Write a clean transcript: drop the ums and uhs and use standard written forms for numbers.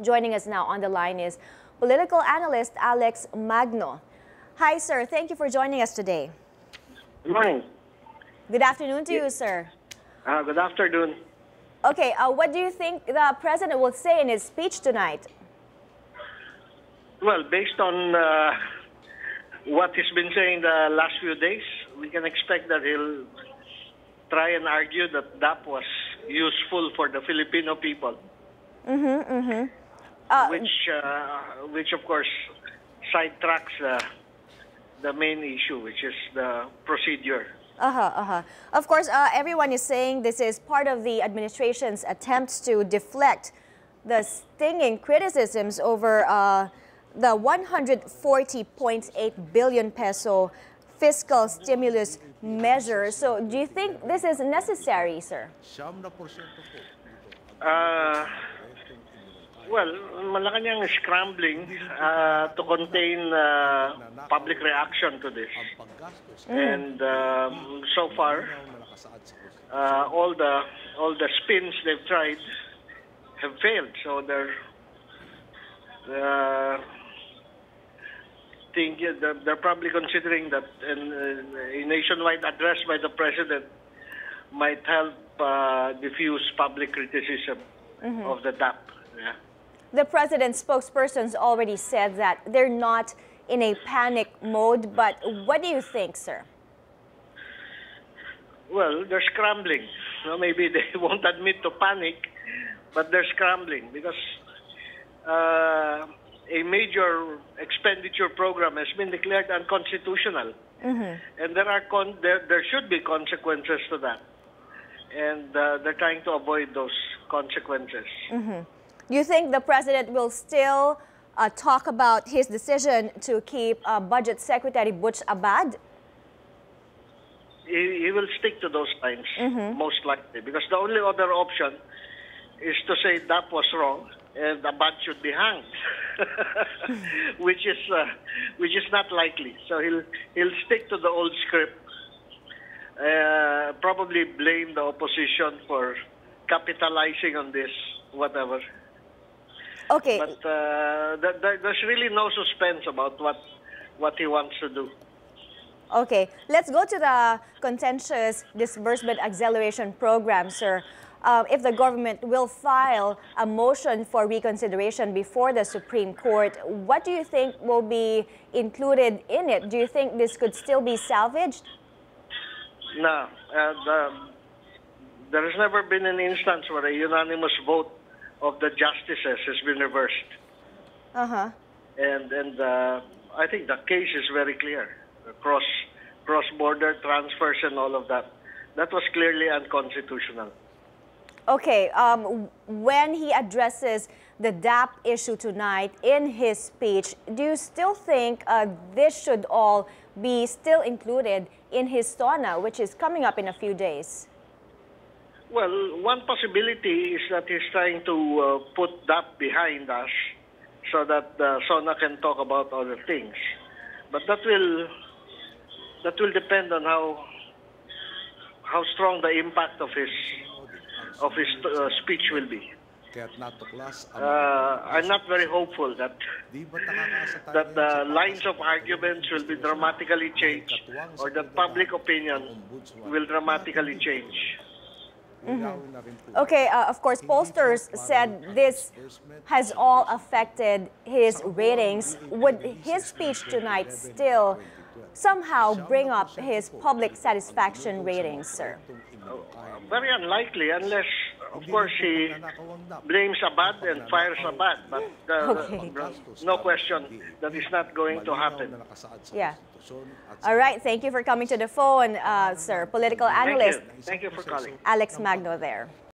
Joining us now on the line is political analyst Alex Magno. Hi, sir. Thank you for joining us today. Good morning. Good afternoon to you, sir. Good afternoon. Okay, what do you think the president will say in his speech tonight? Well, based on what he's been saying the last few days, we can expect that he'll try and argue that DAP was useful for the Filipino people. Which of course sidetracks the main issue, which is the procedure. Of course, everyone is saying this is part of the administration's attempts to deflect the stinging criticisms over the 140.8 billion peso fiscal stimulus measure. So do you think this is necessary, sir? Well, Malacanang is scrambling to contain public reaction to this. And so far, all the spins they've tried have failed. So they're probably considering that a nationwide address by the president might help diffuse public criticism of the DAP. Yeah. The president's spokespersons already said that they're not in a panic mode, but what do you think, sir? Well, they're scrambling. Maybe they won't admit to panic, but they're scrambling because a major expenditure program has been declared unconstitutional, and there should be consequences to that, and they're trying to avoid those consequences. Do you think the president will still talk about his decision to keep Budget Secretary Butch Abad? He will stick to those lines, most likely, because the only other option is to say DAP was wrong and Abad should be hanged, which is not likely. So he'll stick to the old script, probably blame the opposition for capitalizing on this, whatever. Okay. But there's really no suspense about what he wants to do. Okay, let's go to the contentious disbursement acceleration program, sir. If the government will file a motion for reconsideration before the Supreme Court, what do you think will be included in it? Do you think this could still be salvaged? No. There has never been an instance where a unanimous vote of the justices has been reversed. And I think the case is very clear. Cross-border transfers and all of that. That was clearly unconstitutional. Okay, when he addresses the DAP issue tonight in his speech, do you still think this should all be still included in his SONA, which is coming up in a few days? Well, one possibility is that he's trying to put DAP behind us so that SONA can talk about other things. But that will depend on how strong the impact of his speech will be. I'm not very hopeful that the lines of arguments will be dramatically changed or that public opinion will dramatically change. Okay, of course, pollsters said this has all affected his ratings. Would his speech tonight still somehow bring up his public satisfaction ratings, sir? Very unlikely, unless, of course, he blames Abad and fires Abad. But no question that is not going to happen. Yeah. All right. Thank you for coming to the phone, sir. Political analyst. Thank you for calling. Alex Magno there.